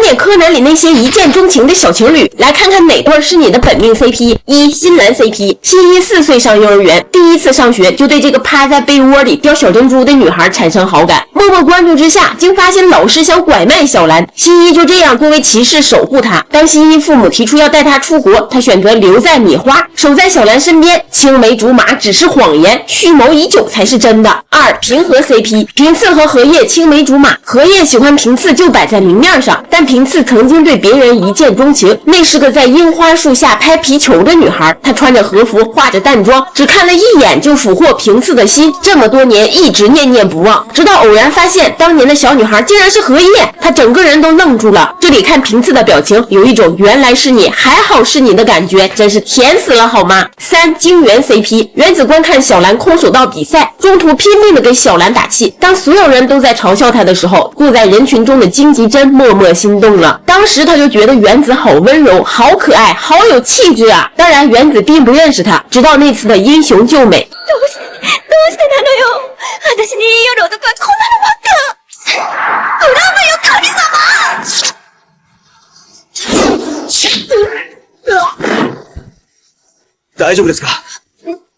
演柯南里那些一见钟情的小情侣，来看看哪对是你的本命 CP。一、新兰 CP。新一4岁上幼儿园，第一次上学就对这个趴在被窝里叼小珍珠的女孩产生好感，默默关注之下，竟发现老师想拐卖小兰，新一就这样作为骑士守护她。当新一父母提出要带她出国，他选择留在米花，守在小兰身边，青梅竹马只是谎言，蓄谋已久才是真的。二、平和 CP。平次和荷叶青梅竹马，荷叶喜欢平次就摆在明面上，但平次曾经对别人一见钟情，那是个在樱花树下拍皮球的女孩，她穿着和服，化着淡妆，只看了一眼就俘获平次的心，这么多年一直念念不忘，直到偶然发现当年的小女孩竟然是荷叶，她整个人都愣住了。这里看平次的表情，有一种原来是你还好是你的感觉，真是甜死了好吗？三、京原 CP。原子观看小兰空手道比赛，中途拼命的给小兰打气，当所有人都在嘲笑她的时候，坐在人群中的荆棘真默默心动了。当时他就觉得原子好温柔，好可爱，好有气质啊。当然原子并不认识他，直到那次的英雄救美。どうしてなのよ。私に言い寄る男はこんなのばっか。恨むよ神様。大丈夫ですか？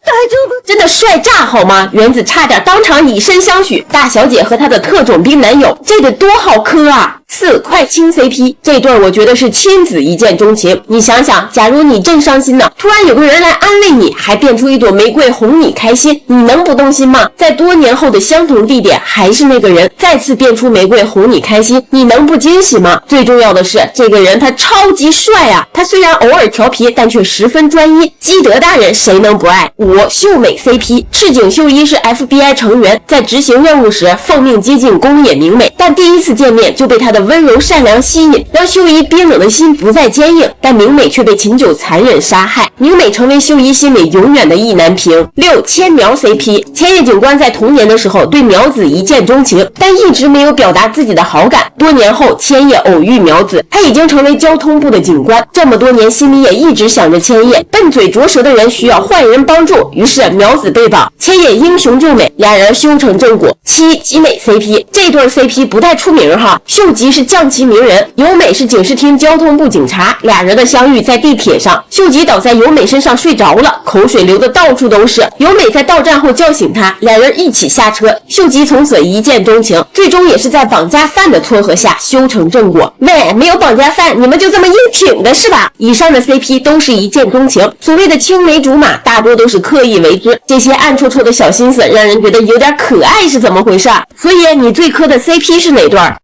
大丈夫。真的帅炸好吗？原子差点当场以身相许，大小姐和她的特种兵男友，这得多好磕啊！四、快清 CP。这对我觉得是亲子一见钟情。你想想，假如你正伤心呢，突然有个人来安慰你，还变出一朵玫瑰哄你开心，你能不动心吗？在多年后的相同地点，还是那个人再次变出玫瑰哄你开心，你能不惊喜吗？最重要的是，这个人他超级帅啊！他虽然偶尔调皮，但却十分专一。基德大人谁能不爱？五、秀美 CP。赤井秀一是 FBI 成员，在执行任务时奉命接近宫野明美，但第一次见面就被他的温柔善良吸引，让秀一冰冷的心不再坚硬，但明美却被秦九残忍杀害，明美成为秀一心里永远的意难平。六、千苗 CP。千叶警官在童年的时候对苗子一见钟情，但一直没有表达自己的好感。多年后，千叶偶遇苗子，他已经成为交通部的警官，这么多年心里也一直想着千叶。笨嘴拙舌的人需要坏人帮助，于是苗子被绑，千叶英雄救美，俩人修成正果。七、吉美 CP。这对 CP 不太出名哈，秀吉是将棋名人，由美是警视厅交通部警察，俩人的相遇在地铁上，秀吉倒在由美身上睡着了，口水流的到处都是，由美在到站后叫醒他，俩人一起下车，秀吉从此一见钟情，最终也是在绑架犯的撮合下修成正果。喂，没有绑架犯，你们就这么硬挺的是吧？以上的 CP 都是一见钟情，所谓的青梅竹马大多都是刻意为之，这些暗戳戳的小心思让人觉得有点可爱是怎么回事啊？所以你最磕的 CP 是哪段？